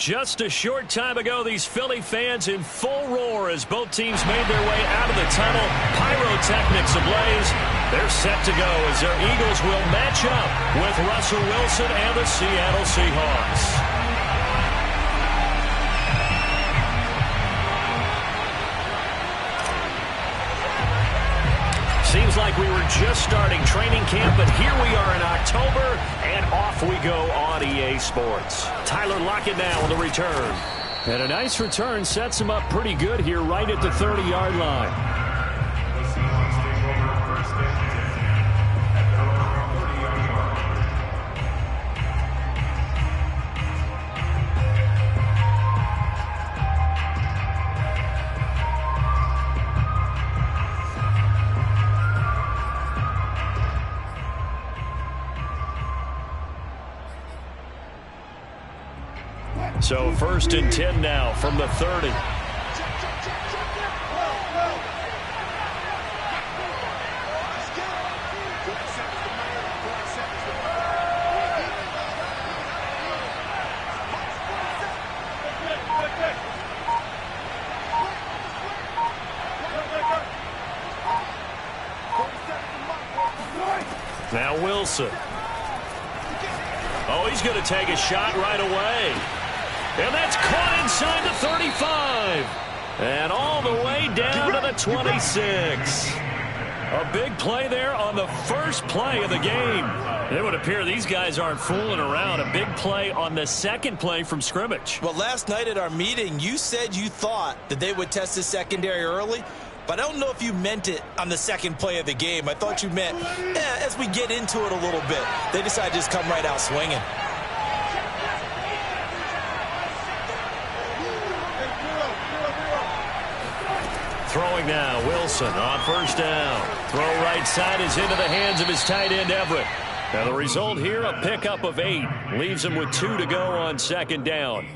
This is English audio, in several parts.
Just a short time ago, these Philly fans in full roar as both teams made their way out of the tunnel. Pyrotechnics ablaze. They're set to go as their Eagles will match up with Russell Wilson and the Seattle Seahawks. Seems like we were just starting training camp, but here we are in October, and off we go on EA Sports. Tyler Lockett now on the return. And a nice return sets him up pretty good here right at the 30-yard line. So 1st and 10 now from the 30. Now Wilson. Oh, he's going to take a shot right away. And that's caught inside the 35. And all the way down to the 26. A big play there on the first play of the game. It would appear these guys aren't fooling around. A big play on the second play from scrimmage. Well, last night at our meeting, you said you thought that they would test the secondary early. But I don't know if you meant it on the second play of the game. I thought you meant, as we get into it a little bit, they decided to just come right out swinging. Throwing now, Wilson on 1st down. Throw right side is into the hands of his tight end, Everett. Now the result here, a pickup of 8. Leaves him with 2 to go on 2nd down.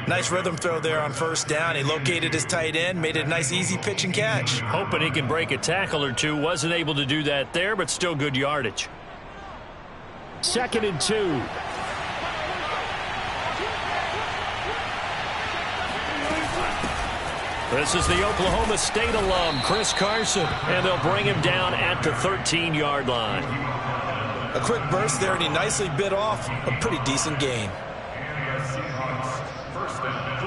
Nice rhythm throw there on 1st down. He located his tight end, made it a nice easy pitch and catch. Hoping he can break a tackle or two. Wasn't able to do that there, but still good yardage. 2nd and 2. This is the Oklahoma State alum, Chris Carson, and they'll bring him down at the 13-yard line. A quick burst there, and he nicely bit off a pretty decent gain.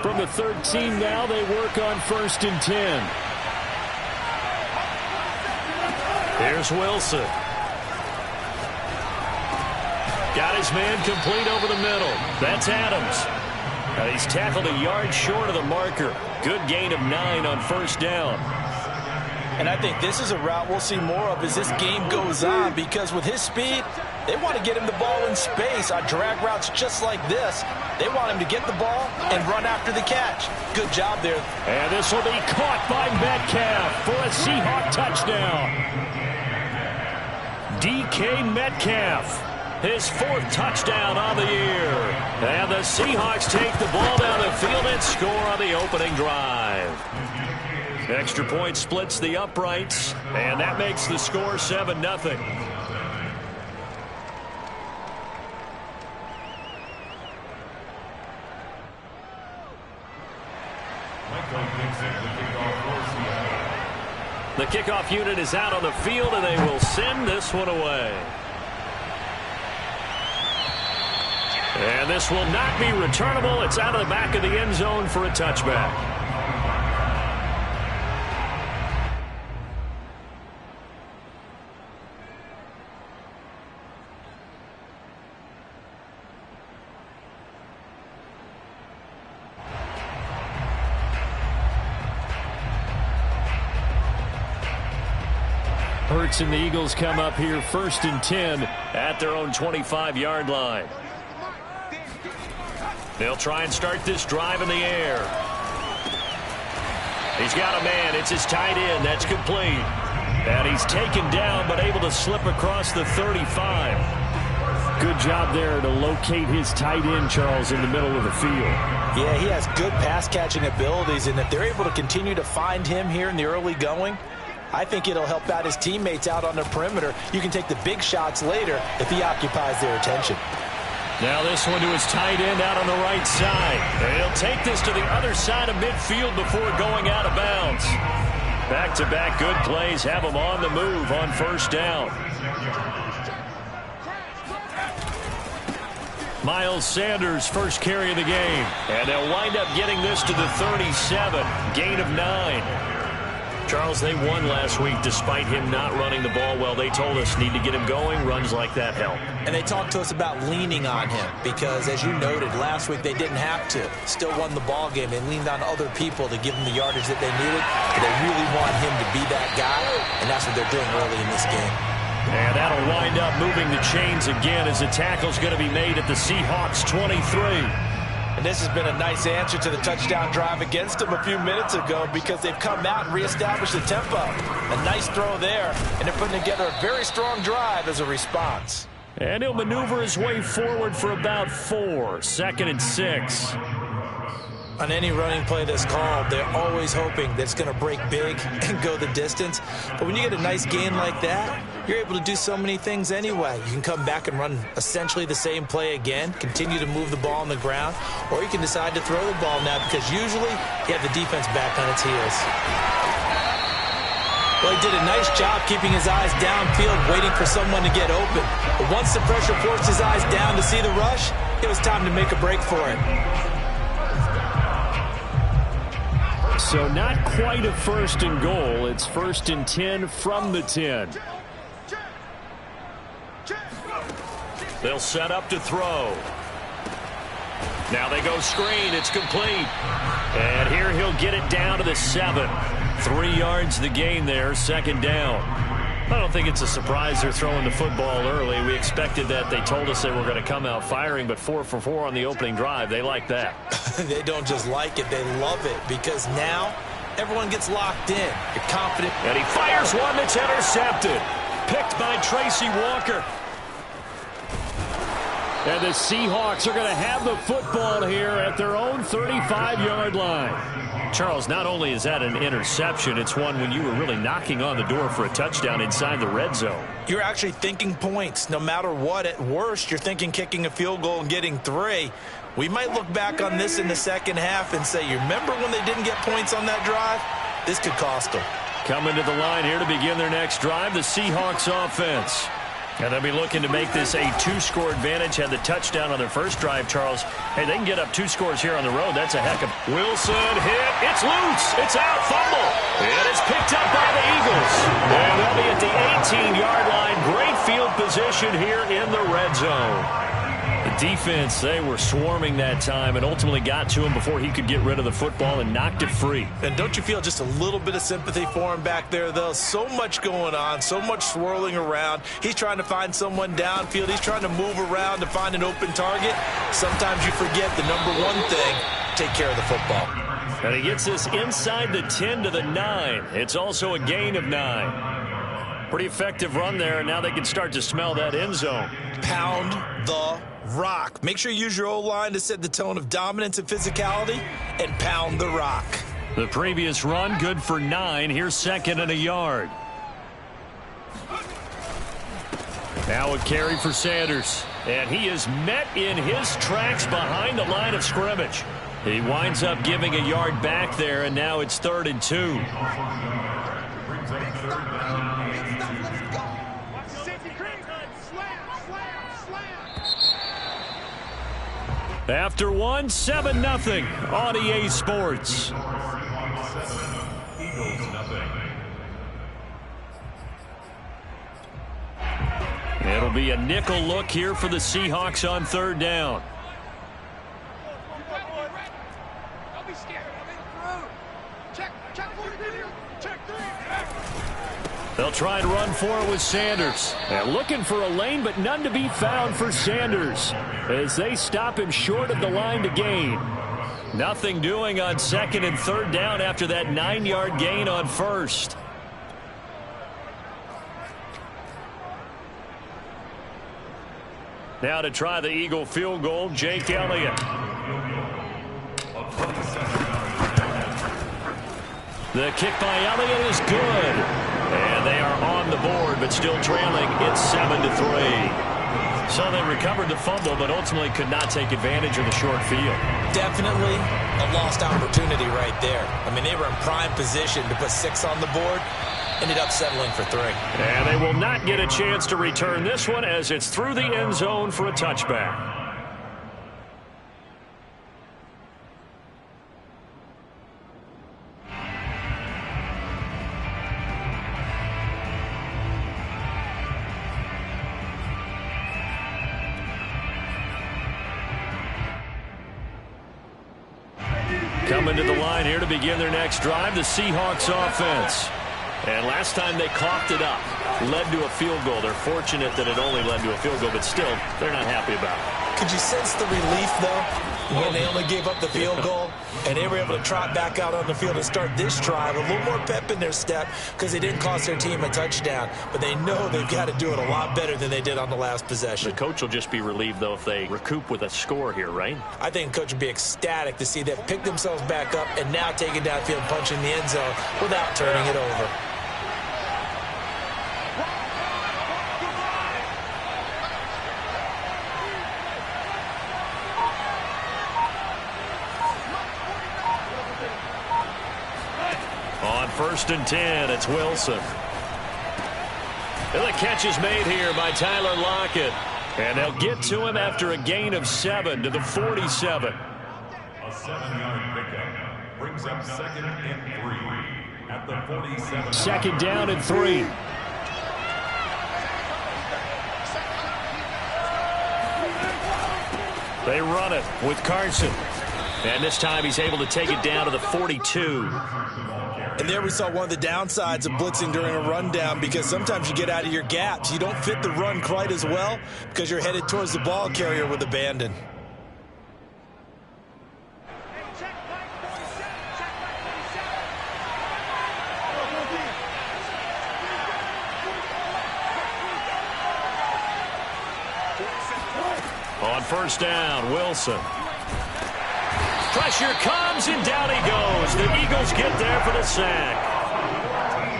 From the 13 now, they work on 1st and 10. Here's Wilson. Got his man complete over the middle. That's Adams. He's tackled a yard short of the marker. Good gain of 9 on 1st down. And I think this is a route we'll see more of as this game goes on, because with his speed, they want to get him the ball in space on drag routes just like this. They want him to get the ball and run after the catch. Good job there. And this will be caught by Metcalf for a Seahawk touchdown. DK Metcalf. His 4th touchdown on the year. And the Seahawks take the ball down the field and score on the opening drive. Extra point splits the uprights, and that makes the score 7-0. The kickoff unit is out on the field, and they will send this one away. And this will not be returnable. It's out of the back of the end zone for a touchback. Hurts and the Eagles come up here 1st and 10 at their own 25-yard line. They'll try and start this drive in the air. He's got a man. It's his tight end. That's complete. And he's taken down but able to slip across the 35. Good job there to locate his tight end, Charles, in the middle of the field. Yeah, he has good pass-catching abilities, and if they're able to continue to find him here in the early going, I think it'll help out his teammates out on the perimeter. You can take the big shots later if he occupies their attention. Now this one to his tight end out on the right side. And he'll take this to the other side of midfield before going out of bounds. Back-to-back good plays have him on the move on first down. Miles Sanders first carry of the game. And they'll wind up getting this to the 37. Gain of 9. Charles, they won last week despite him not running the ball well. They told us need to get him going. Runs like that help. And they talked to us about leaning on him because, as you noted, last week they didn't have to. Still won the ball game. They leaned on other people to give them the yardage that they needed. But they really want him to be that guy, and that's what they're doing early in this game. And that'll wind up moving the chains again as the tackle's going to be made at the Seahawks 23. And this has been a nice answer to the touchdown drive against them a few minutes ago because they've come out and reestablished the tempo. A nice throw there, and they're putting together a very strong drive as a response. And he'll maneuver his way forward for about 4. 2nd and 6. On any running play that's called, they're always hoping that it's going to break big and go the distance. But when you get a nice gain like that, you're able to do so many things anyway. You can come back and run essentially the same play again, continue to move the ball on the ground, or you can decide to throw the ball now because usually you have the defense back on its heels. Well, he did a nice job keeping his eyes downfield, waiting for someone to get open. But once the pressure forced his eyes down to see the rush, it was time to make a break for it. So not quite a 1st and goal. It's 1st and 10 from the 10. They'll set up to throw. Now they go screen. It's complete. And here he'll get it down to the 7. 3 yards the gain there, 2nd down. I don't think it's a surprise they're throwing the football early. We expected that. They told us they were going to come out firing, but 4 for 4 on the opening drive. They like that. They don't just like it, they love it, because now everyone gets locked in. You're confident. And he fires one that's intercepted. Picked by Tracy Walker. And the Seahawks are going to have the football here at their own 35-yard line. Charles, not only is that an interception, it's one when you were really knocking on the door for a touchdown inside the red zone. You're actually thinking points. No matter what, at worst, you're thinking kicking a field goal and getting 3. We might look back on this in the second half and say, you remember when they didn't get points on that drive? This could cost them. Coming to the line here to begin their next drive, the Seahawks offense. And they'll be looking to make this a 2-score advantage. Had the touchdown on their first drive, Charles. Hey, they can get up 2 scores here on the road. That's a heck of... Wilson hit. It's loose. It's out. Fumble. And it's picked up by the Eagles. And they'll be at the 18-yard line. Great field position here in the red zone. The defense, they were swarming that time and ultimately got to him before he could get rid of the football and knocked it free. And don't you feel just a little bit of sympathy for him back there, though? So much going on, so much swirling around. He's trying to find someone downfield. He's trying to move around to find an open target. Sometimes you forget the number one thing, take care of the football. And he gets this inside the 10 to the 9. It's also a gain of 9. Pretty effective run there, and now they can start to smell that end zone. Pound the rock. Make sure you use your O-line to set the tone of dominance and physicality, and pound the rock. The previous run, good for 9. Here's 2nd and a yard. Now a carry for Sanders. And he is met in his tracks behind the line of scrimmage. He winds up giving a yard back there, and now it's 3rd and 2. After 1, 7-0 on EA Sports. It'll be a nickel look here for the Seahawks on 3rd down. They'll try and run for it with Sanders. And looking for a lane, but none to be found for Sanders as they stop him short of the line to gain. Nothing doing on 2nd and 3rd down after that 9-yard gain on 1st. Now to try the Eagle field goal, Jake Elliott. The kick by Elliott is good. And they are on the board, but still trailing. It's 7-3. So they recovered the fumble, but ultimately could not take advantage of the short field. Definitely a lost opportunity right there. I mean, they were in prime position to put 6 on the board. Ended up settling for 3. And they will not get a chance to return this one as it's through the end zone for a touchback. Coming to the line here to begin their next drive, the Seahawks offense. And last time they coughed it up, led to a field goal. They're fortunate that it only led to a field goal, but still, they're not happy about it. Could you sense the relief, though, when they only gave up the field goal and they were able to trot back out on the field and start this drive? A little more pep in their step because they didn't cost their team a touchdown, but they know they've got to do it a lot better than they did on the last possession. The coach will just be relieved, though, if they recoup with a score here, right? I think the coach would be ecstatic to see them pick themselves back up and now take it downfield and punch in the end zone without turning it over. On 1st and 10, it's Wilson. And the catch is made here by Tyler Lockett. And they'll get to him after a gain of 7 to the 47. A 7-yard pickup brings up 2nd and 3 at the 47. Second down and 3. They run it with Carson. And this time he's able to take it down to the 42. And there we saw one of the downsides of blitzing during a rundown, because sometimes you get out of your gaps. You don't fit the run quite as well because you're headed towards the ball carrier with abandon. On 1st down, Wilson. Pressure comes, and down he goes. The Eagles get there for the sack.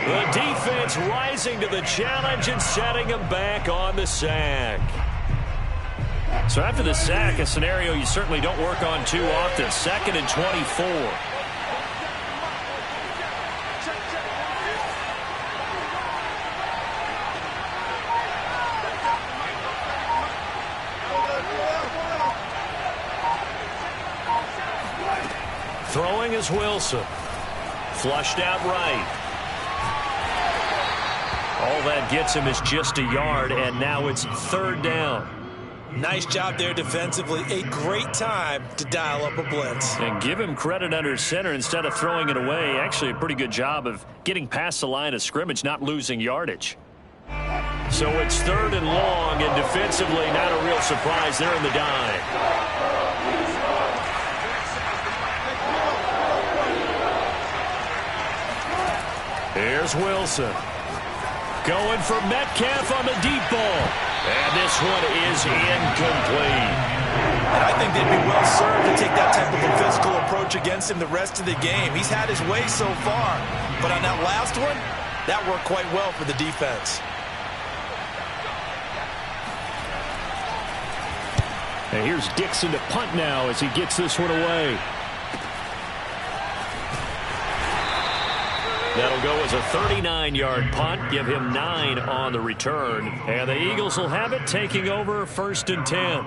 The defense rising to the challenge and setting him back on the sack. So after the sack, a scenario you certainly don't work on too often. 2nd and 24. Throwing is Wilson. Flushed out right. All that gets him is just a yard, and now it's 3rd down. Nice job there defensively. A great time to dial up a blitz. And give him credit under center instead of throwing it away. Actually, a pretty good job of getting past the line of scrimmage, not losing yardage. So it's 3rd and long, and defensively, not a real surprise there in the dive. Here's Wilson. Going for Metcalf on the deep ball. And this one is incomplete. And I think they'd be well served to take that type of a physical approach against him the rest of the game. He's had his way so far. But on that last one, that worked quite well for the defense. And here's Dixon to punt now as he gets this one away. That'll go as a 39-yard punt, give him 9 on the return. And the Eagles will have it, taking over 1st and 10.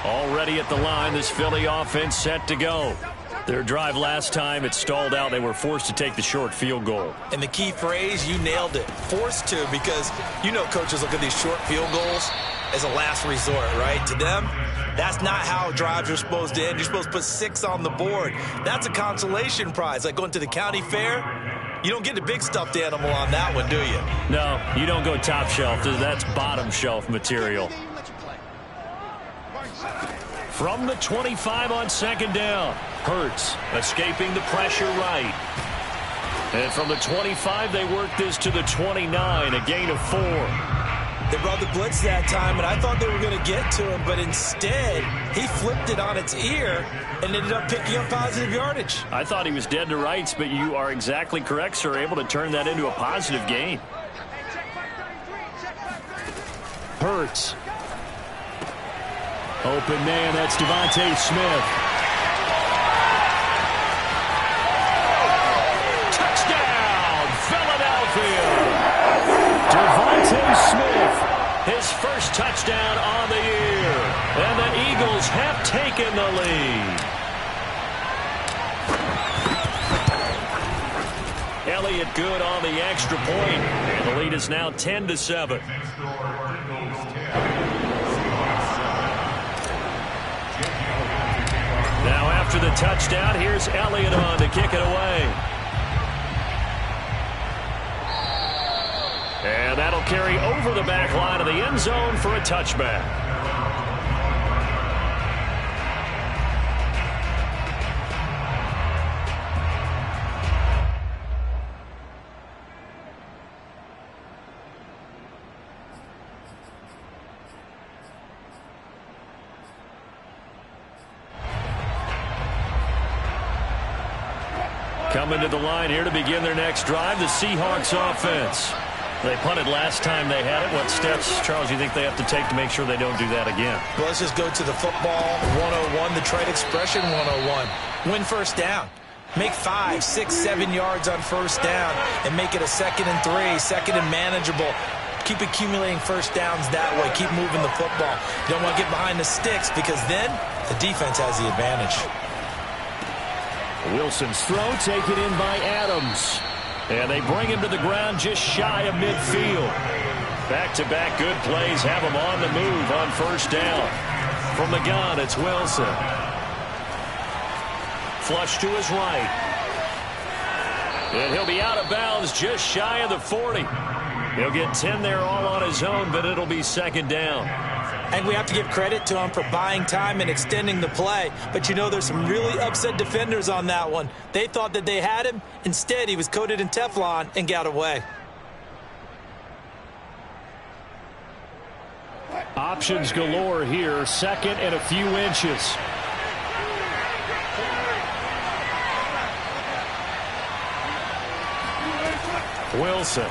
Already at the line, this Philly offense set to go. Their drive last time, it stalled out. They were forced to take the short field goal. And the key phrase, you nailed it. Forced to, because you know coaches look at these short field goals as a last resort, right? To them, that's not how drives are supposed to end. You're supposed to put 6 on the board. That's a consolation prize. Like going to the county fair, you don't get a big stuffed animal on that one, do you? No, you don't go top shelf. That's bottom shelf material. From the 25 on 2nd down, Hurts escaping the pressure right. And from the 25, they work this to the 29, a gain of 4. They brought the blitz that time, and I thought they were going to get to him, but instead, he flipped it on its ear and ended up picking up positive yardage. I thought he was dead to rights, but you are exactly correct, sir. Able to turn that into a positive gain. Hurts. Open man, that's Devontae Smith. Touchdown, Philadelphia! Devontae Smith, his first touchdown on the year. And the Eagles have taken the lead. Elliott good on the extra point. And the lead is now 10-7. Now after the touchdown, here's Elliott on to kick it away. And that'll carry over the back line of the end zone for a touchback. Coming to the line here to begin their next drive, the Seahawks offense. They punted last time they had it. What steps, Charles, you think they have to take to make sure they don't do that again? Well, let's just go to the football 101, the trade expression 101. Win first down. Make 5, 6, 7 yards on first down and make it a 2nd and 3, second and manageable. Keep accumulating first downs that way. Keep moving the football. You don't want to get behind the sticks because then the defense has the advantage. Wilson's throw taken in by Adams. And they bring him to the ground just shy of midfield. Back-to-back good plays have him on the move on first down. From the gun, it's Wilson. Flush to his right. And he'll be out of bounds just shy of the 40. He'll get 10 there all on his own, but it'll be second down. And we have to give credit to him for buying time and extending the play. But, you know, there's some really upset defenders on that one. They thought that they had him. Instead, he was coated in Teflon and got away. Options galore here. Second and a few inches. Wilson.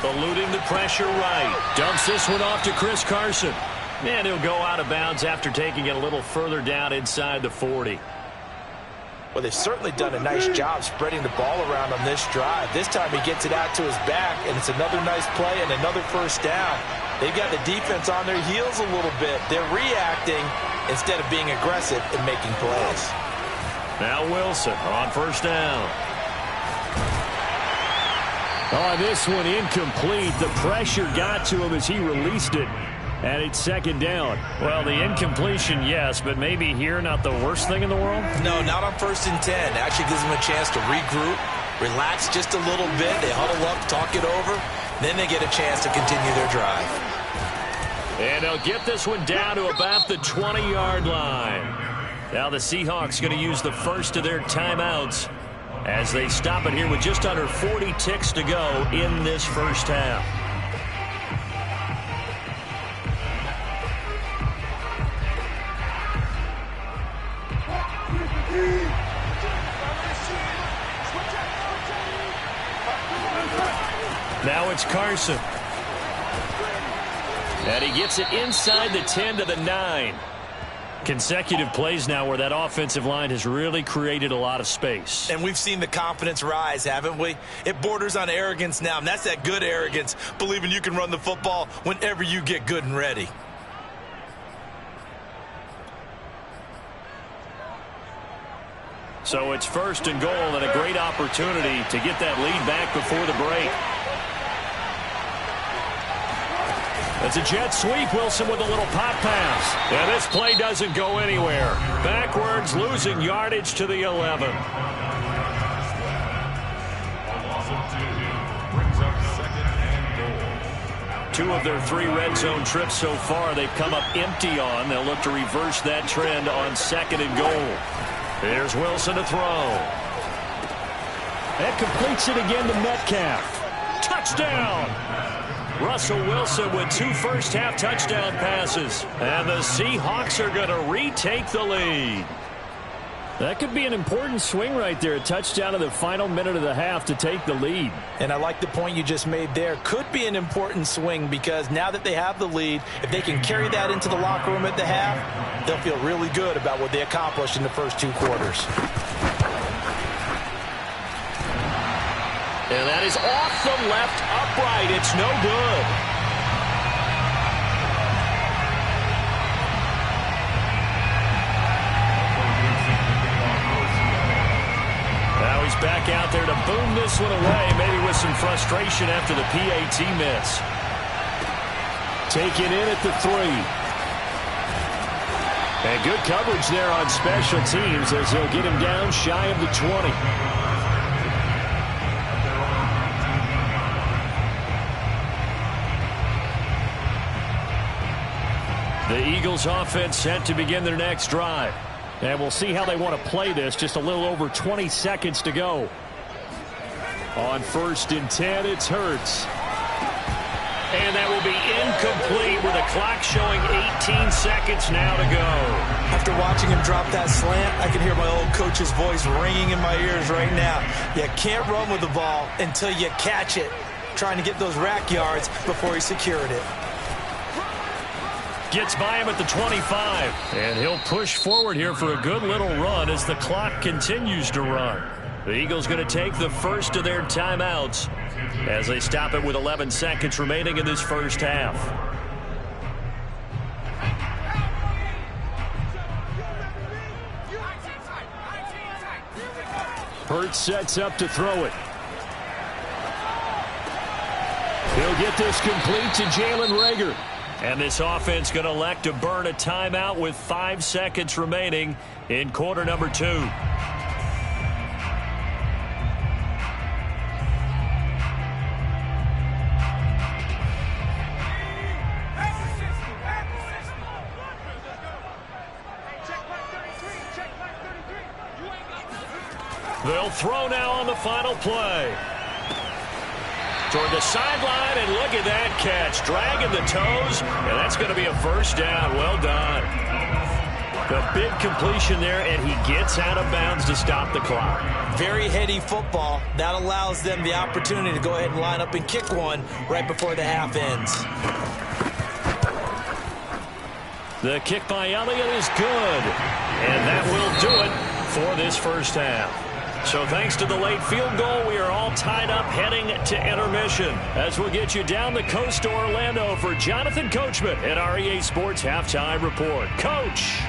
Eluding the pressure right. Dumps this one off to Chris Carson. And he'll go out of bounds after taking it a little further down inside the 40. Well, they've certainly done a nice job spreading the ball around on this drive. This time he gets it out to his back, and it's another nice play and another first down. They've got the defense on their heels a little bit. They're reacting instead of being aggressive and making plays. Now Wilson on first down. Oh, this one incomplete. The pressure got to him as he released it. And it's second down. Well, the incompletion, yes, but maybe here not the worst thing in the world? No, not on 1st and 10. Actually gives them a chance to regroup, relax just a little bit. They huddle up, talk it over. Then they get a chance to continue their drive. And they'll get this one down to about the 20-yard line. Now the Seahawks going to use the first of their timeouts as they stop it here with just under 40 ticks to go in this first half. Now it's Carson. And he gets it inside the 10 to the 9. Consecutive plays now where that offensive line has really created a lot of space. And we've seen the confidence rise, haven't we? It borders on arrogance now, and that's that good arrogance, believing you can run the football whenever you get good and ready. So it's first and goal and a great opportunity to get that lead back before the break. It's a jet sweep. Wilson with a little pop pass. And this play doesn't go anywhere. Backwards, losing yardage to the 11. Two of their 3 red zone trips so far they've come up empty on. They'll look to reverse that trend on 2nd and goal. Here's Wilson to throw. That completes it again to Metcalf. Touchdown! Russell Wilson with 2 first-half touchdown passes. And the Seahawks are going to retake the lead. That could be an important swing right there. A touchdown in the final minute of the half to take the lead. And I like the point you just made there. Could be an important swing because now that they have the lead, if they can carry that into the locker room at the half, they'll feel really good about what they accomplished in the first 2 quarters. And that is off the left upright. It's no good. Now he's back out there to boom this one away, maybe with some frustration after the PAT miss. Taken in at the 3. And good coverage there on special teams as they'll get him down shy of the 20. The Eagles offense set to begin their next drive. And we'll see how they want to play this. Just a little over 20 seconds to go. On 1st and 10, it's Hurts. And that will be incomplete with a clock showing 18 seconds now to go. After watching him drop that slant, I can hear my old coach's voice ringing in my ears right now. You can't run with the ball until you catch it. Trying to get those rack yards before he secured it. Gets by him at the 25. And he'll push forward here for a good little run as the clock continues to run. The Eagles going to take the first of their timeouts as they stop it with 11 seconds remaining in this first half. Hurts sets up to throw it. He'll get this complete to Jalen Reagor. And this offense going to elect to burn a timeout with 5 seconds remaining in quarter number 2. They'll throw now on the final play. Toward the sideline, and look at that catch. Dragging the toes, and that's going to be a first down. Well done. The big completion there, and he gets out of bounds to stop the clock. Very heady football. That allows them the opportunity to go ahead and line up and kick one right before the half ends. The kick by Elliott is good, and that will do it for this first half. So thanks to the late field goal, we are all tied up heading to intermission. As we'll get you down the coast to Orlando for Jonathan Coachman at our EA Sports Halftime Report. Coach.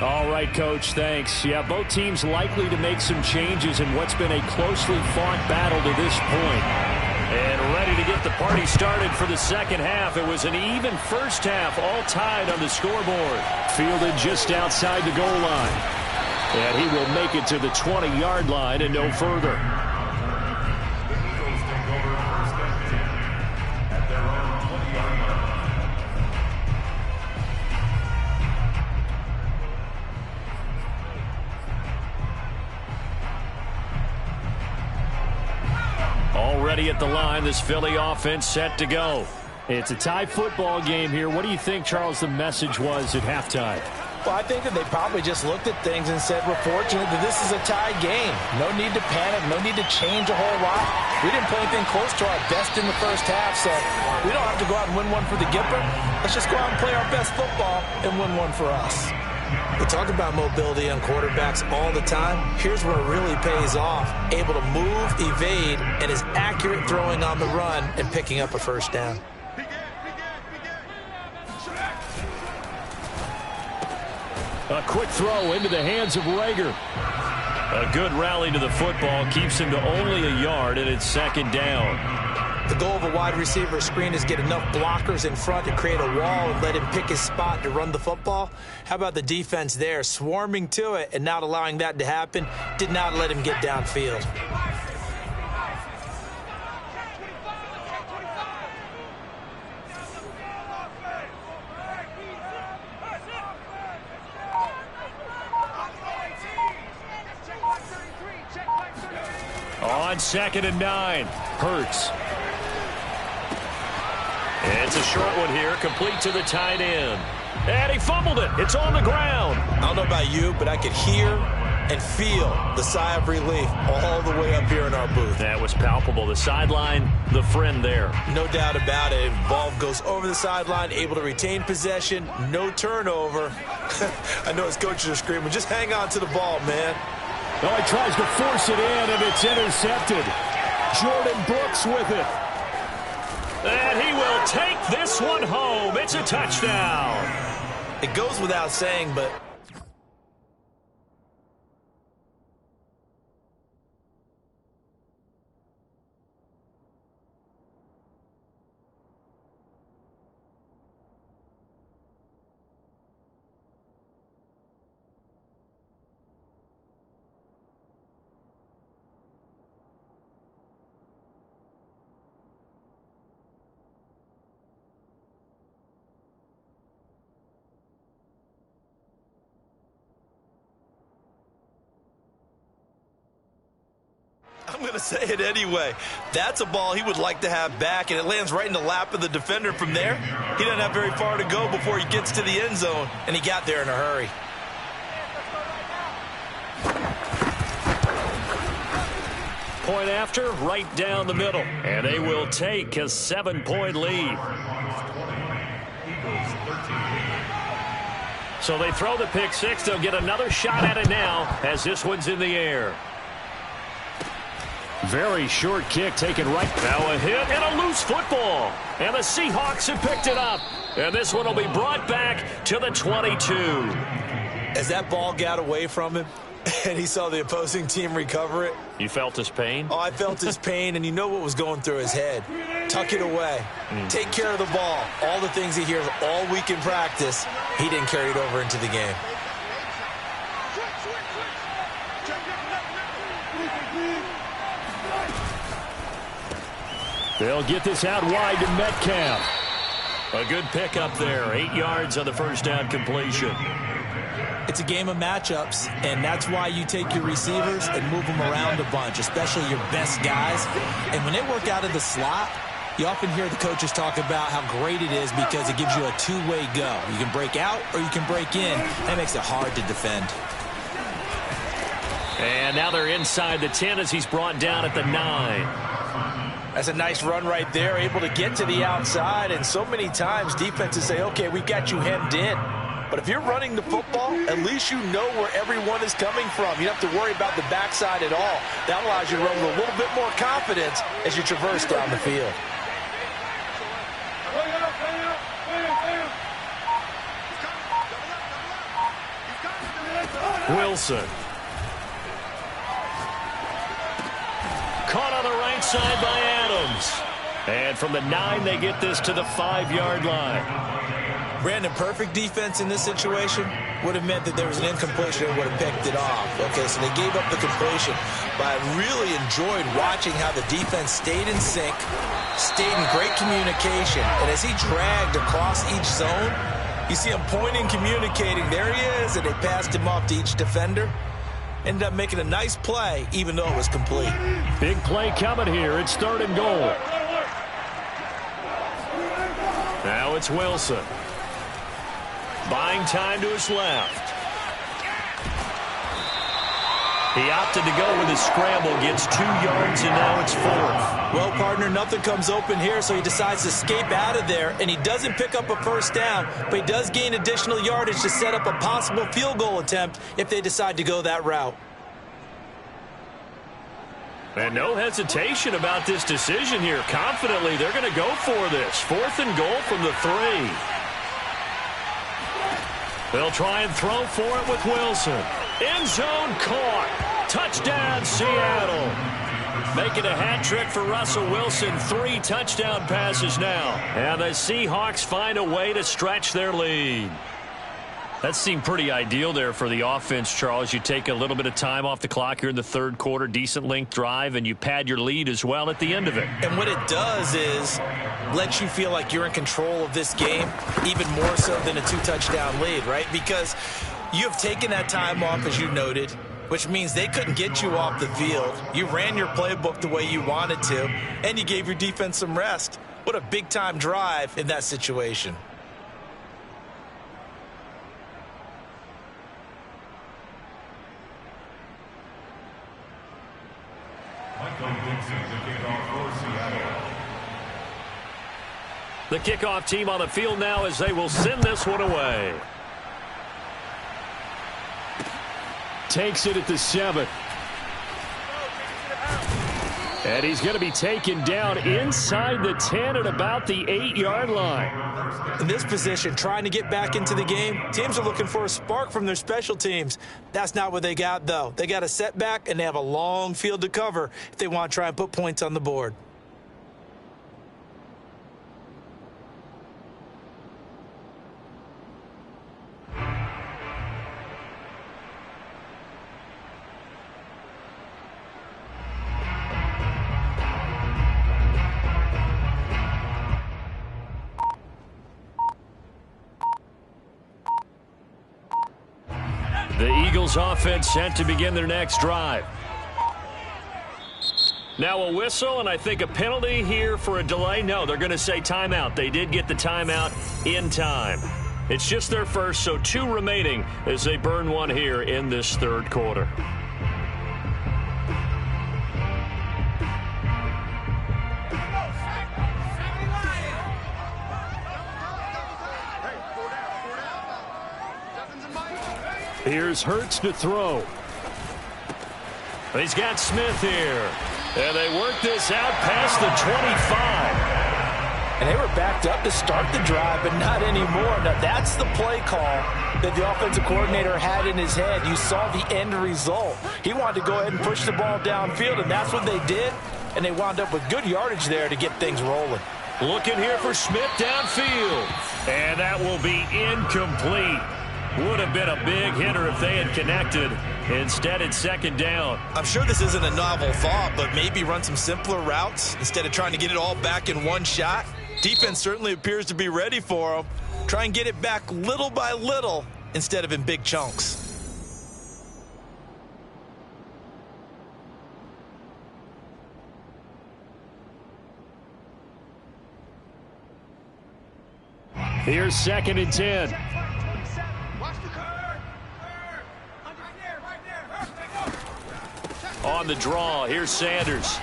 All right, Coach, thanks. Yeah, both teams likely to make some changes in what's been a closely fought battle to this point. And ready to get the party started for the second half. It was an even first half, all tied on the scoreboard. Fielded just outside the goal line. And he will make it to the 20-yard line and no further. Already at the line, this Philly offense set to go. It's a tie football game here. What do you think, Charles, the message was at halftime? Well, I think that they probably just looked at things and said, we're fortunate that this is a tie game. No need to panic. No need to change a whole lot. We didn't play anything close to our best in the first half, so we don't have to go out and win one for the Gipper. Let's just go out and play our best football and win one for us. We talk about mobility on quarterbacks all the time. Here's where it really pays off. Able to move, evade, and is accurate throwing on the run and picking up a first down. A quick throw into the hands of Reagor. A good rally to the football keeps him to only a yard, and it's second down. The goal of a wide receiver screen is get enough blockers in front to create a wall and let him pick his spot to run the football. How about the defense there, swarming to it and not allowing that to happen? Did not let him get downfield. On 2nd and 9. Hurts. It's a short one here, complete to the tight end. And he fumbled it. It's on the ground. I don't know about you, but I could hear and feel the sigh of relief all the way up here in our booth. That was palpable. The sideline, the friend there. No doubt about it. Ball goes over the sideline, able to retain possession, no turnover. I know his coaches are screaming, just hang on to the ball, man. Oh, he tries to force it in, and it's intercepted. Jordan Brooks with it. And he will take this one home. It's a touchdown. It goes without saying, but I'm going to say it anyway. That's a ball he would like to have back, and it lands right in the lap of the defender from there. He doesn't have very far to go before he gets to the end zone, and he got there in a hurry. Point after, right down the middle. And they will take a 7-point lead. So they throw the pick six. They'll get another shot at it now as this one's in the air. Very short kick taken right. Now a hit and a loose football. And the Seahawks have picked it up. And this one will be brought back to the 22. As that ball got away from him and he saw the opposing team recover it. You felt his pain? Oh, I felt his pain, and you know what was going through his head. Tuck it away. Take care of the ball. All the things he hears all week in practice, he didn't carry it over into the game. They'll get this out wide to Metcalf. A good pickup there. 8 yards on the first down completion. It's a game of matchups, and that's why you take your receivers and move them around a bunch, especially your best guys. And when they work out of the slot, you often hear the coaches talk about how great it is because it gives you a two-way go. You can break out or you can break in. That makes it hard to defend. And now they're inside the 10 as he's brought down at the 9. That's a nice run right there, able to get to the outside. And so many times defenses say, okay, we've got you hemmed in. But if you're running the football, at least you know where everyone is coming from. You don't have to worry about the backside at all. That allows you to run with a little bit more confidence as you traverse down the field. Wilson. Caught on the right side by Adams. And from the 9, they get this to the 5-yard line. Brandon, perfect defense in this situation would have meant that there was an incompletion and would have picked it off. Okay, so they gave up the completion. But I really enjoyed watching how the defense stayed in sync, stayed in great communication. And as he dragged across each zone, you see him pointing, communicating. There he is, and they passed him off to each defender. Ended up making a nice play, even though it was complete. Big play coming here. It's 3rd and goal. Now it's Wilson. Buying time to his left. He opted to go with his scramble, gets 2 yards, and now it's 4th. Well, partner, nothing comes open here, so he decides to escape out of there, and he doesn't pick up a first down, but he does gain additional yardage to set up a possible field goal attempt if they decide to go that route. And no hesitation about this decision here. Confidently, they're going to go for this. 4th and goal from the 3. They'll try and throw for it with Wilson. End zone caught. Touchdown, Seattle. Making a hat trick for Russell Wilson. 3 touchdown passes now. And the Seahawks find a way to stretch their lead. That seemed pretty ideal there for the offense, Charles. You take a little bit of time off the clock here in the 3rd quarter, decent length drive, and you pad your lead as well at the end of it. And what it does is let you feel like you're in control of this game, even more so than a 2-touchdown lead, right? Because you have taken that time off, as you noted. which means they couldn't get you off the field. You ran your playbook the way you wanted to, and you gave your defense some rest. What a big-time drive in that situation. The kickoff team on the field now as they will send this one away. Takes it at the 7. And he's going to be taken down inside the 10 at about the 8-yard line. In this position, trying to get back into the game, teams are looking for a spark from their special teams. That's not what they got, though. They got a setback, and they have a long field to cover if they want to try and put points on the board. The Eagles offense set to begin their next drive. Now a whistle, and I think a penalty here for a delay. No, they're going to say timeout. They did get the timeout in time. It's just their first, so 2 remaining as they burn one here in this third quarter. Here's Hurts to throw. He's got Smith here. And they work this out past the 25. And they were backed up to start the drive, but not anymore. Now, that's the play call that the offensive coordinator had in his head. You saw the end result. He wanted to go ahead and push the ball downfield, and that's what they did. And they wound up with good yardage there to get things rolling. Looking here for Smith downfield. And that will be incomplete. Would have been a big hitter if they had connected. Instead, it's second down. I'm sure this isn't a novel thought, but maybe run some simpler routes instead of trying to get it all back in one shot. Defense certainly appears to be ready for them. Try and get it back little by little instead of in big chunks. Here's 2nd and 10. On the draw, here's Sanders.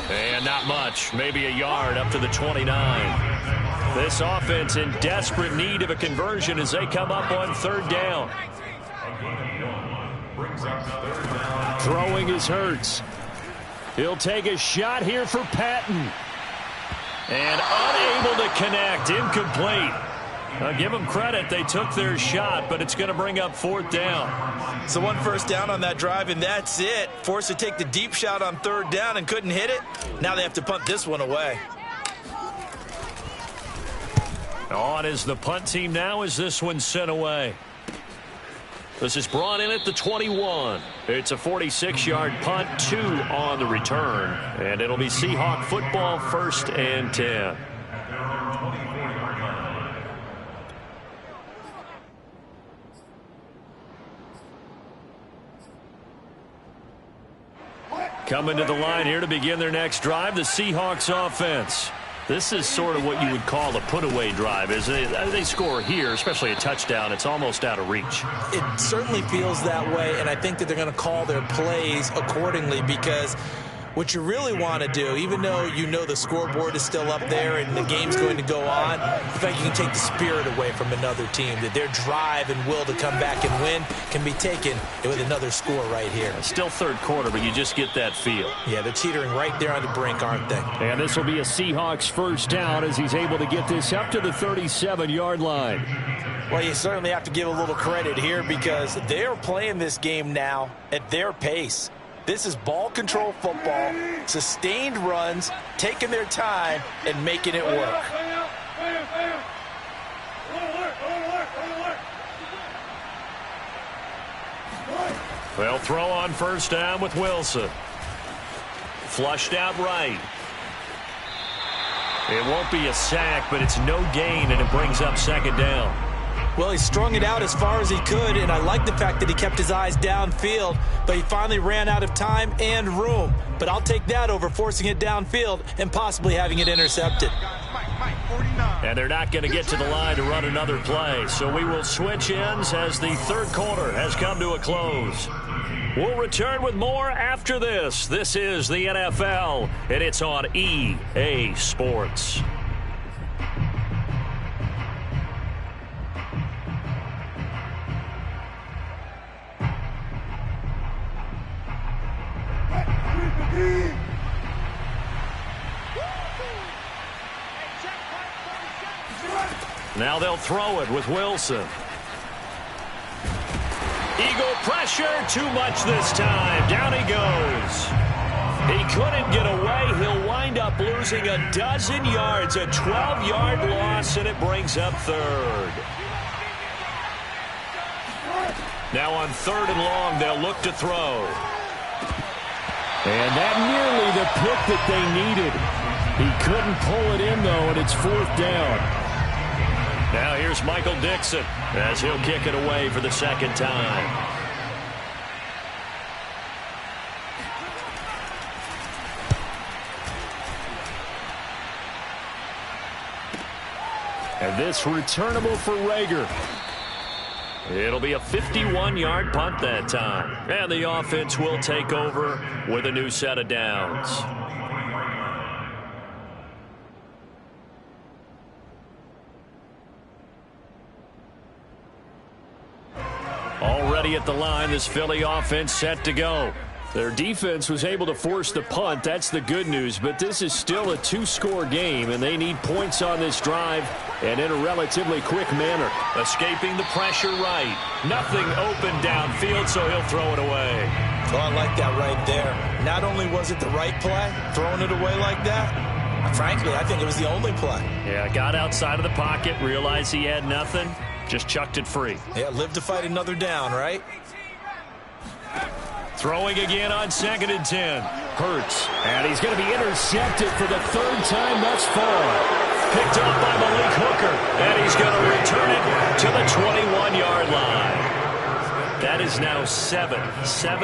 And not much, maybe a yard up to the 29. This offense in desperate need of a conversion as they come up on 3rd down. Throwing is Hurts. He'll take a shot here for Patton. And unable to connect, incomplete. I'll give them credit, they took their shot, but it's going to bring up 4th down. So 1 first down on that drive, and that's it. Forced to take the deep shot on 3rd down and couldn't hit it. Now they have to punt this one away. On is the punt team now as this one's sent away. This is brought in at the 21. It's a 46-yard punt, 2 on the return. And it'll be Seahawk football, 1st and 10. Coming to the line here to begin their next drive, the Seahawks offense. This is sort of what you would call a put-away drive. As they score here, especially a touchdown, it's almost out of reach. It certainly feels that way, and I think that they're going to call their plays accordingly because what you really want to do, even though you know the scoreboard is still up there and the game's going to go on, in fact, you can take the spirit away from another team, that their drive and will to come back and win can be taken with another score right here. Still 3rd quarter, but you just get that feel. Yeah, they're teetering right there on the brink, aren't they? And this will be a Seahawks 1st down as he's able to get this up to the 37-yard line. Well, you certainly have to give a little credit here because they're playing this game now at their pace. This is ball control football, sustained runs, taking their time, and making it work. They'll throw on 1st down with Wilson. Flushed out right. It won't be a sack, but it's no gain, and it brings up 2nd down. Well, he strung it out as far as he could, and I like the fact that he kept his eyes downfield, but he finally ran out of time and room. But I'll take that over forcing it downfield and possibly having it intercepted. And they're not going to get to the line to run another play, so we will switch ends as the third quarter has come to a close. We'll return with more after this. This is the NFL, and it's on EA Sports. Now they'll throw it with Wilson. Eagle pressure, too much this time. Down he goes. He couldn't get away. He'll wind up losing a dozen yards, a 12-yard loss, and it brings up third. Now on 3rd and long, they'll look to throw. And that nearly the pick that they needed. He couldn't pull it in, though, and it's 4th down. Now here's Michael Dixon as he'll kick it away for the second time. And this returnable for Reagor. It'll be a 51-yard punt that time. And the offense will take over with a new set of downs. Already at the line, this Philly offense set to go. Their defense was able to force the punt. That's the good news. But this is still a 2-score game, and they need points on this drive and in a relatively quick manner. Escaping the pressure right. Nothing open downfield, so he'll throw it away. Well, I like that right there. Not only was it the right play, throwing it away like that, frankly, I think it was the only play. Yeah, got outside of the pocket, realized he had nothing, just chucked it free. Yeah, live to fight another down, right? Throwing again on 2nd and 10. Hurts. And he's going to be intercepted for the 3rd time thus far. Picked up by Malik Hooker. And he's going to return it to the 21-yard line. That is now 7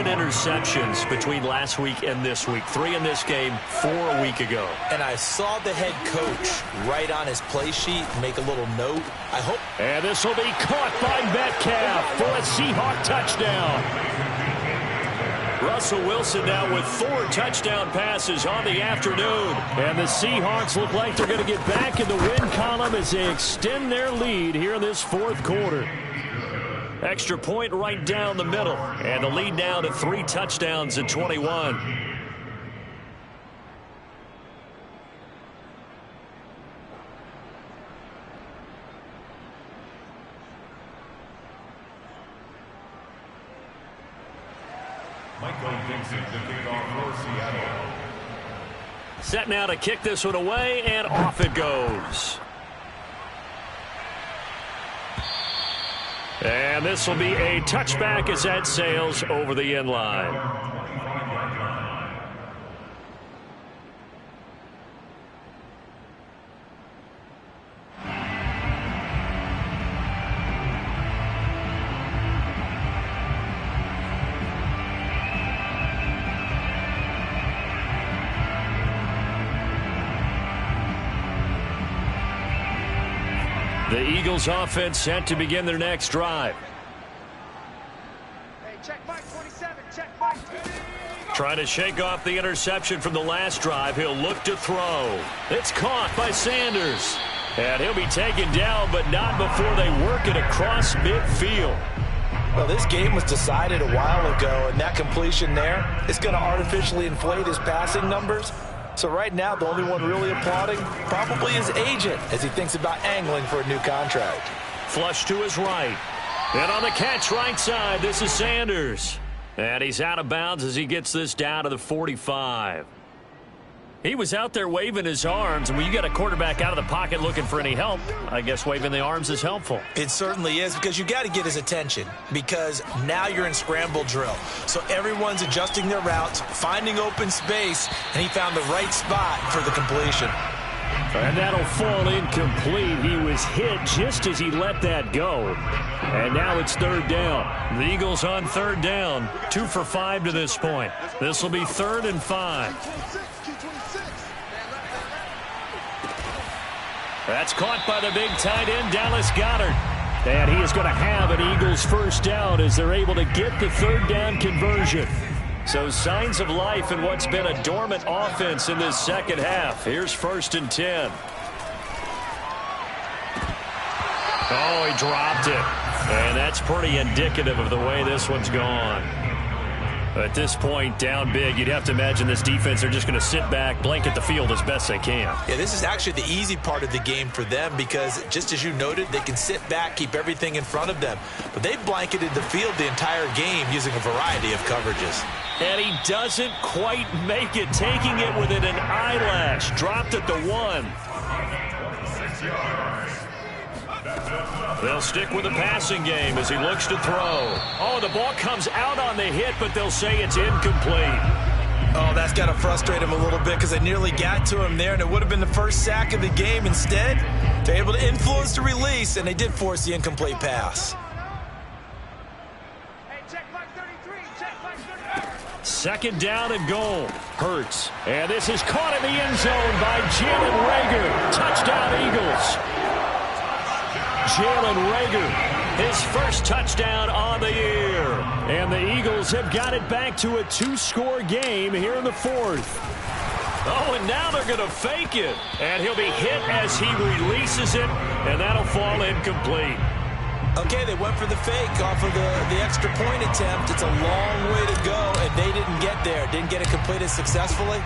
interceptions between last week and this week. 3 in this game, 4 a week ago. And I saw the head coach write on his play sheet, make a little note. I hope. And this will be caught by Metcalf for a Seahawk touchdown. Russell Wilson now with 4 touchdown passes on the afternoon. And the Seahawks look like they're going to get back in the win column as they extend their lead here in this 4th quarter. Extra point right down the middle. And the lead now to 3 touchdowns at 21. Michael Dixon, the kickoff for Seattle. Set now to kick this one away, and off it goes. And this will be a touchback as that sails over the end line. The Eagles offense set to begin their next drive. Hey, check Mike 27, check Mike. Trying to shake off the interception from the last drive. He'll look to throw. It's caught by Sanders. And he'll be taken down, but not before they work it across midfield. Well, this game was decided a while ago, and that completion there is going to artificially inflate his passing numbers. So right now, the only one really applauding probably his agent as he thinks about angling for a new contract. Flush to his right. And on the catch right side, this is Sanders. And he's out of bounds as he gets this down to the 45. He was out there waving his arms, and when you got a quarterback out of the pocket looking for any help, I guess waving the arms is helpful. It certainly is, because you got to get his attention, because now you're in scramble drill. So everyone's adjusting their routes, finding open space, and he found the right spot for the completion. And that'll fall incomplete. He was hit just as he let that go. And now it's third down. The Eagles on third down. 2 for 5 to this point. This will be 3rd and 5. That's caught by the big tight end, Dallas Goedert. And he is going to have an Eagles first down as they're able to get the third down conversion. So signs of life in what's been a dormant offense in this second half. Here's 1st and 10. Oh, he dropped it. And that's pretty indicative of the way this one's gone. At this point, down big, you'd have to imagine this defense, they're just going to sit back, blanket the field as best they can. Yeah, this is actually the easy part of the game for them because, just as you noted, they can sit back, keep everything in front of them. But they've blanketed the field the entire game using a variety of coverages. And he doesn't quite make it, taking it within an eyelash. Dropped at the 1. They'll stick with the passing game as he looks to throw. Oh, the ball comes out on the hit, but they'll say it's incomplete. Oh, that's got to frustrate him a little bit because they nearly got to him there, and it would have been the first sack of the game. Instead, they're able to influence the release, and they did force the incomplete pass. Hey, check Mike 33. Check Mike 33. 2nd down and goal. Hurts. And this is caught in the end zone by Jalen Reagor. Touchdown, Eagles. Jalen Reagor, his first touchdown on the year. And the Eagles have got it back to a 2-score game here in the 4th. Oh, and now they're going to fake it. And he'll be hit as he releases it, and that'll fall incomplete. Okay, they went for the fake off of the extra point attempt. It's a long way to go, and they didn't get there. Didn't get it completed successfully.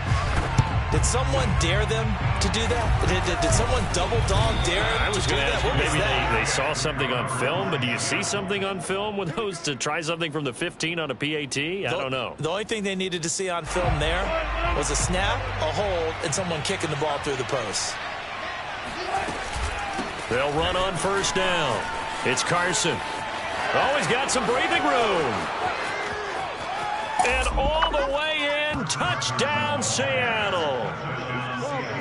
Did someone dare them to do that? Did someone double dog dare them to do that? What was maybe that? they saw something on film, but do you see something on film with those to try something from the 15 on a PAT? I don't know. The only thing they needed to see on film there was a snap, a hold, and someone kicking the ball through the post. They'll run on 1st down. It's Carson. Oh, he's got some breathing room. And all the way in, touchdown Seattle.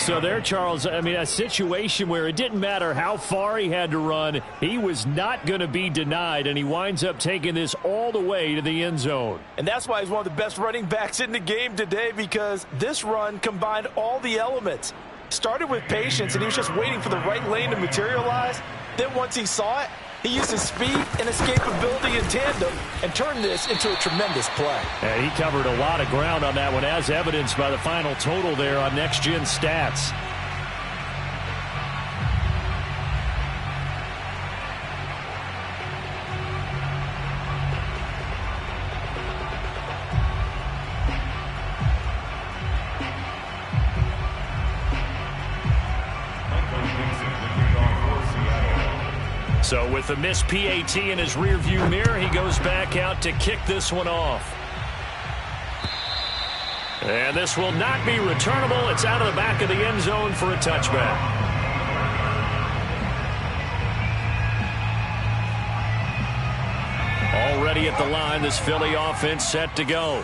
So there, Charles, I mean, a situation where it didn't matter how far he had to run, he was not going to be denied, and he winds up taking this all the way to the end zone. And that's why he's one of the best running backs in the game today, because this run combined all the elements. Started with patience, and he was just waiting for the right lane to materialize. Then once he saw it, he used his speed and escapability in tandem and turned this into a tremendous play. And he covered a lot of ground on that one, as evidenced by the final total there on Next Gen Stats. So with the missed PAT in his rearview mirror, he goes back out to kick this one off. And this will not be returnable. It's out of the back of the end zone for a touchback. Already at the line, this Philly offense set to go.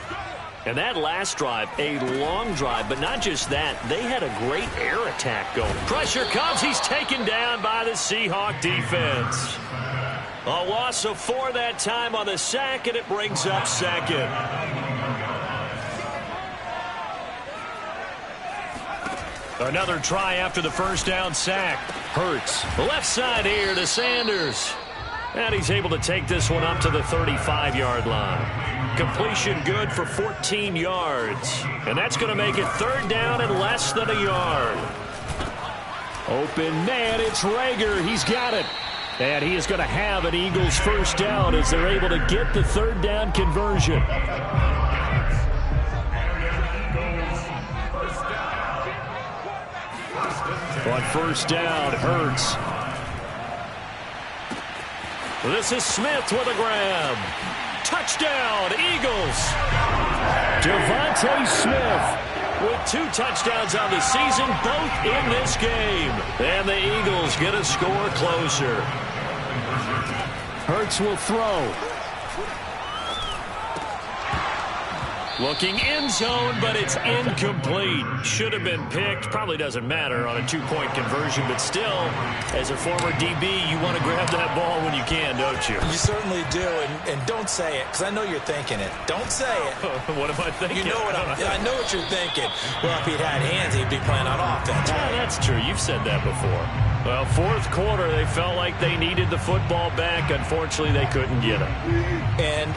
And that last drive, a long drive, but not just that. They had a great air attack going. Pressure comes. He's taken down by the Seahawk defense. A loss of 4 that time on the sack, and it brings up 2nd. Another try after the first down sack. Hurts. Left side here to Sanders. And he's able to take this one up to the 35-yard line. Completion good for 14 yards. And that's going to make it 3rd down and less than a yard. Open man, it's Reagor. He's got it. And he is going to have an Eagles first down as they're able to get the 3rd down conversion. On 1st down, Hurts. This is Smith with a grab. Touchdown, Eagles. Devontae Smith with 2 touchdowns on the season, both in this game. And the Eagles get a score closer. Hurts will throw. Looking end zone, but it's incomplete. Should have been picked. Probably doesn't matter on a two-point conversion, but still, as a former DB, you want to grab that ball when you can, don't you? You certainly do, and don't say it, because I know you're thinking it. Don't say it. What am I thinking? You know what I know what you're thinking. Well, if he'd had hands, he'd be playing on offense. Yeah, that's true. You've said that before. Well, fourth quarter, they felt like they needed the football back. Unfortunately, they couldn't get it. And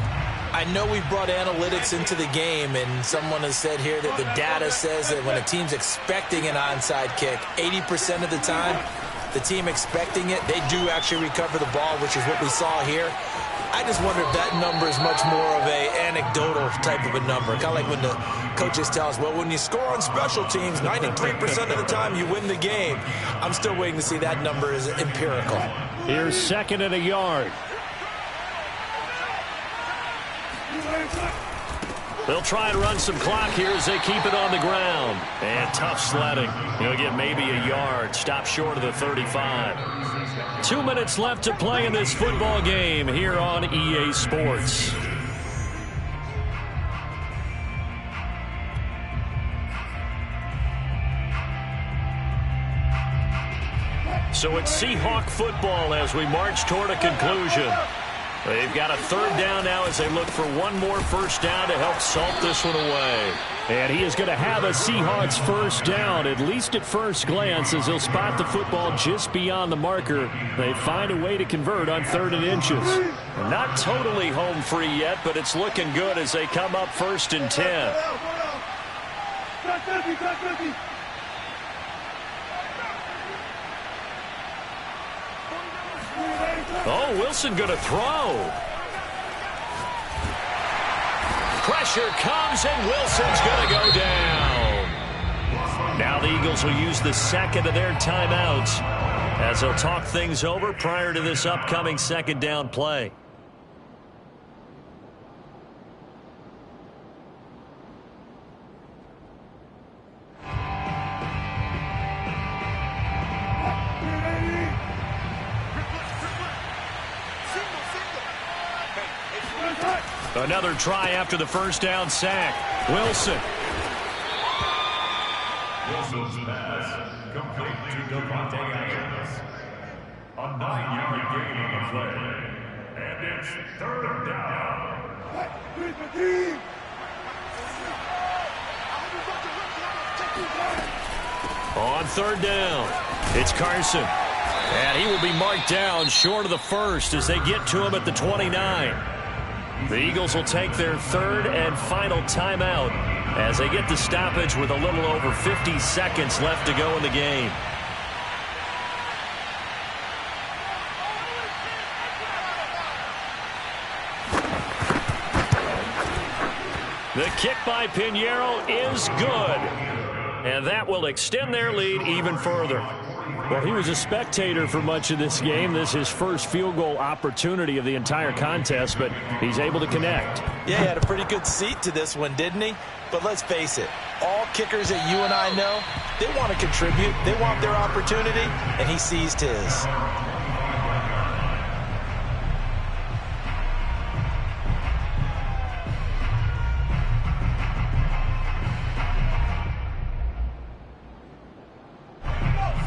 I know we brought analytics into the game, and someone has said here that the data says that when a team's expecting an onside kick, 80% of the time, the team expecting it, they do actually recover the ball, which is what we saw here. I just wonder if that number is much more of a anecdotal type of a number. Kind of like when the coaches tell us, well, when you score on special teams, 93% of the time you win the game. I'm still waiting to see that number is empirical. Here's second and a yard. They'll try and run some clock here as they keep it on the ground. And tough sledding. He'll get maybe a yard. Stop short of the 35. 2 minutes left to play in this football game here on EA Sports. So it's Seahawk football as we march toward a conclusion. They've got a third down now as they look for one more first down to help salt this one away. And he is going to have a Seahawks first down, at least at first glance, as he'll spot the football just beyond the marker. They find a way to convert on 3rd and inches. Not totally home free yet, but it's looking good as they come up 1st and 10. Oh, Wilson going to throw. Pressure comes, and Wilson's going to go down. Now the Eagles will use the second of their timeouts as they'll talk things over prior to this upcoming second down play. Another try after the first down sack. Wilson. Wilson's pass complete to Devontae Adams. A 9-yard gain on the play. And it's 3rd down. On 3rd down, it's Carson. And he will be marked down short of the first as they get to him at the 29. The Eagles will take their 3rd and final timeout as they get the stoppage with a little over 50 seconds left to go in the game. The kick by Pinheiro is good. And that will extend their lead even further. Well, he was a spectator for much of this game. This is his first field goal opportunity of the entire contest, but he's able to connect. Yeah, he had a pretty good seat to this one, didn't he? But let's face it, all kickers that you and I know, they want to contribute. They want their opportunity, and he seized his.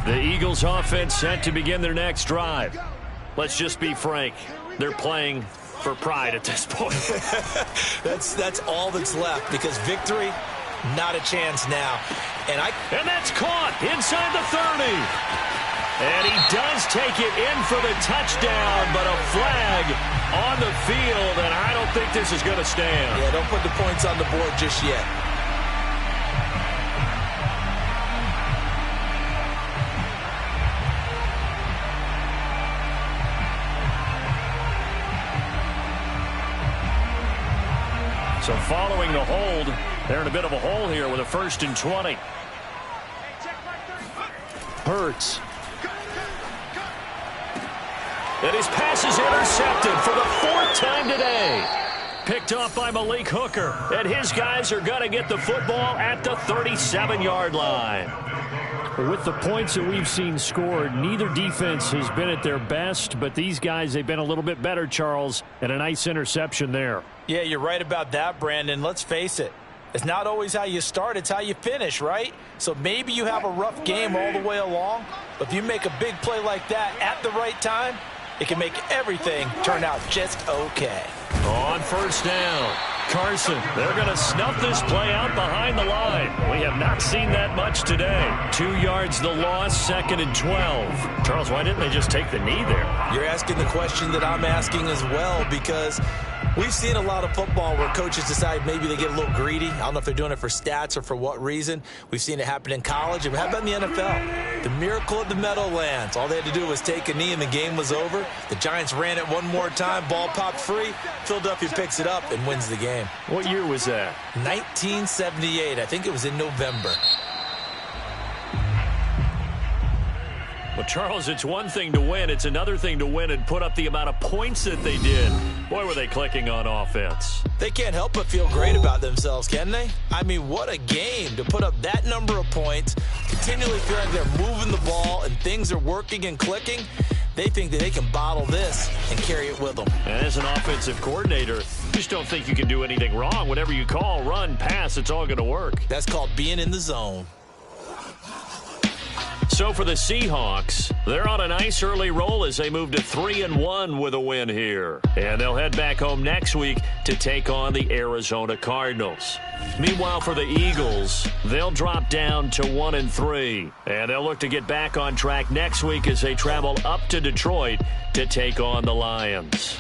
The Eagles offense set to begin their next drive. Let's just be frank. They're playing for pride at this point. That's all that's left because victory, not a chance now. And that's caught inside the 30. And he does take it in for the touchdown, but a flag on the field, and I don't think this is going to stand. Yeah, don't put the points on the board just yet. So following the hold, they're in a bit of a hole here with a 1st and 20. Hurts. And his pass is intercepted for the 4th time today. Picked off by Malik Hooker. And his guys are going to get the football at the 37-yard line. With the points that we've seen scored, neither defense has been at their best, but these guys, they've been a little bit better, Charles, and a nice interception there. Yeah, you're right about that, Brandon. Let's face it. It's not always how you start, it's how you finish, right? So maybe you have a rough game all the way along, but if you make a big play like that at the right time, it can make everything turn out just okay. On first down, Carson. They're going to snuff this play out behind the line. We have not seen that much today. 2 yards the loss, 2nd and 12. Charles, why didn't they just take the knee there? You're asking the question that I'm asking as well, because we've seen a lot of football where coaches decide maybe they get a little greedy. I don't know if they're doing it for stats or for what reason. We've seen it happen in college. And how about in the NFL? The miracle of the Meadowlands. All they had to do was take a knee and the game was over. The Giants ran it one more time. Ball popped free. Philadelphia picks it up and wins the game. What year was that? 1978. I think it was in November. Well, Charles, it's one thing to win. It's another thing to win and put up the amount of points that they did. Boy, were they clicking on offense. They can't help but feel great about themselves, can they? I mean, what a game to put up that number of points, continually feel like they're moving the ball and things are working and clicking. They think that they can bottle this and carry it with them. And as an offensive coordinator, you just don't think you can do anything wrong. Whatever you call, run, pass, it's all going to work. That's called being in the zone. So for the Seahawks, they're on a nice early roll as they move to 3-1 with a win here. And they'll head back home next week to take on the Arizona Cardinals. Meanwhile, for the Eagles, they'll drop down to 1-3. And they'll look to get back on track next week as they travel up to Detroit to take on the Lions.